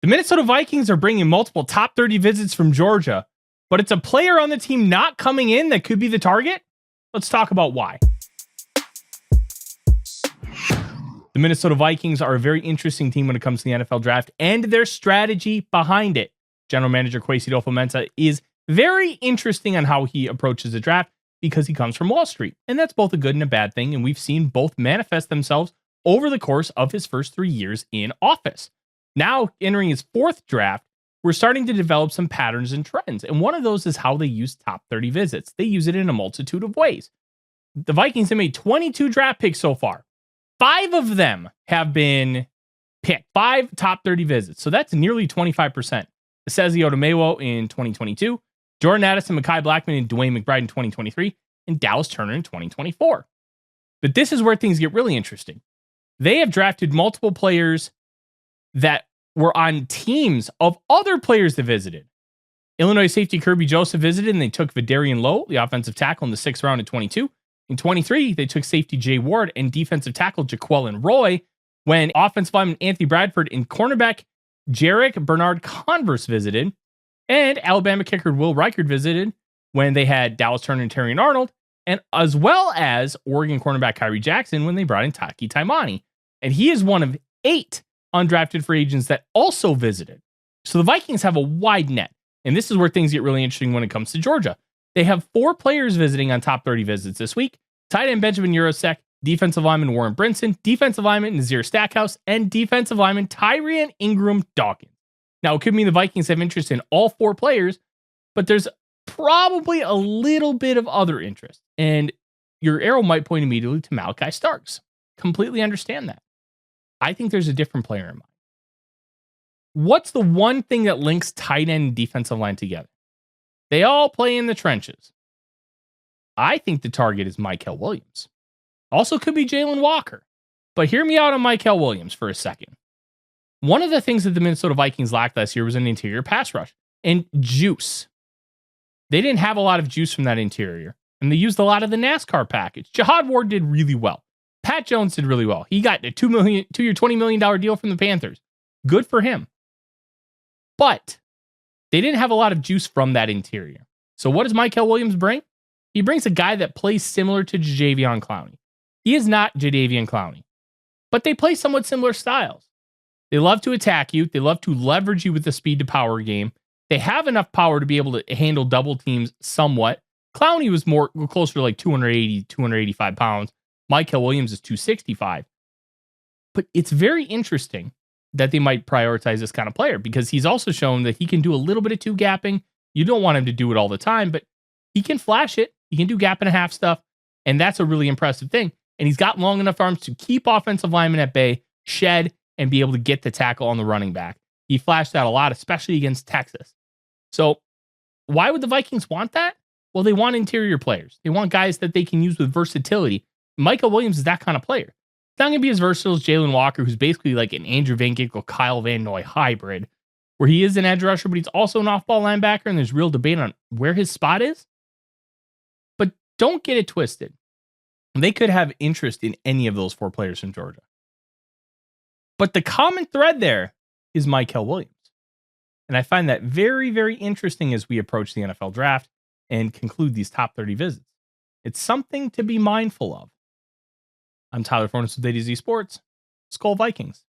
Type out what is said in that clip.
The Minnesota Vikings are bringing multiple top 30 visits from Georgia, but it's a player on the team not coming in that could be the target. Let's talk about why. The Minnesota Vikings are a very interesting team when it comes to the NFL draft and their strategy behind it. General Manager Kwesi Adolfo-Mensah is very interesting on how he approaches the draft because he comes from Wall Street. And that's both a good and a bad thing. And we've seen both manifest themselves over the course of his first 3 years in office. Now, entering his fourth draft, we're starting to develop some patterns and trends. And one of those is how they use top 30 visits. They use it in a multitude of ways. The Vikings have made 22 draft picks so far. 5 of them have been picked. 5 top 30 visits. So that's nearly 25%. Esezi Otomewo in 2022, Jordan Addison, Mekhi Blackman, and Dwayne McBride in 2023, and Dallas Turner in 2024. But this is where things get really interesting. They have drafted multiple players that were on teams of other players that visited. Illinois safety Kirby Joseph visited, and they took Vidarian Lowe, the offensive tackle, in the 6th round of 22. In 23, they took safety Jay Ward and defensive tackle Jaquelin Roy, when offensive lineman Anthony Bradford and cornerback Jarek Bernard Converse visited, and Alabama kicker Will Reichard visited when they had Dallas Turner and Terrion Arnold, and as well as Oregon cornerback Kyrie Jackson when they brought in Taki Taimani. And he is one of 8 undrafted free agents that also visited. So the Vikings have a wide net. And this is where things get really interesting when it comes to Georgia. They have 4 players visiting on top 30 visits this week. Tight end Benjamin Urosek, defensive lineman Warren Brinson, defensive lineman Nazir Stackhouse, and defensive lineman Tyrion Ingram Dawkins. Now, it could mean the Vikings have interest in all 4 players, but there's probably a little bit of other interest. And your arrow might point immediately to Malachi Starks. Completely understand that. I think there's a different player in mind. What's the one thing that links tight end and defensive line together? They all play in the trenches. I think the target is Mykel Williams. Also could be Jalen Walker. But hear me out on Mykel Williams for a second. One of the things that the Minnesota Vikings lacked last year was an interior pass rush and juice. They didn't have a lot of juice from that interior, and they used a lot of the NASCAR package. Jihad Ward did really well. Pat Jones did really well. He got a 2-year, $20 million deal from the Panthers. Good for him. But they didn't have a lot of juice from that interior. So what does Mykel Williams bring? He brings a guy that plays similar to Jadeveon Clowney. He is not Jadeveon Clowney, but they play somewhat similar styles. They love to attack you. They love to leverage you with the speed to power game. They have enough power to be able to handle double teams somewhat. Clowney was closer to like 280, 285 pounds. Mykel Williams is 265. But it's very interesting that they might prioritize this kind of player because he's also shown that he can do a little bit of 2-gapping. You don't want him to do it all the time, but he can flash it. He can do gap and a half stuff, and that's a really impressive thing. And he's got long enough arms to keep offensive linemen at bay, shed, and be able to get the tackle on the running back. He flashed that a lot, especially against Texas. So why would the Vikings want that? Well, they want interior players. They want guys that they can use with versatility. Mykel Williams is that kind of player. It's not going to be as versatile as Jalen Walker, who's basically like an Andrew Van Ginkel, Kyle Van Noy hybrid, where he is an edge rusher, but he's also an off-ball linebacker, and there's real debate on where his spot is. But don't get it twisted. They could have interest in any of those 4 players from Georgia. But the common thread there is Mykel Williams. And I find that very, very interesting as we approach the NFL draft and conclude these top 30 visits. It's something to be mindful of. I'm Tyler Forness with ADZ Sports. Skol Vikings.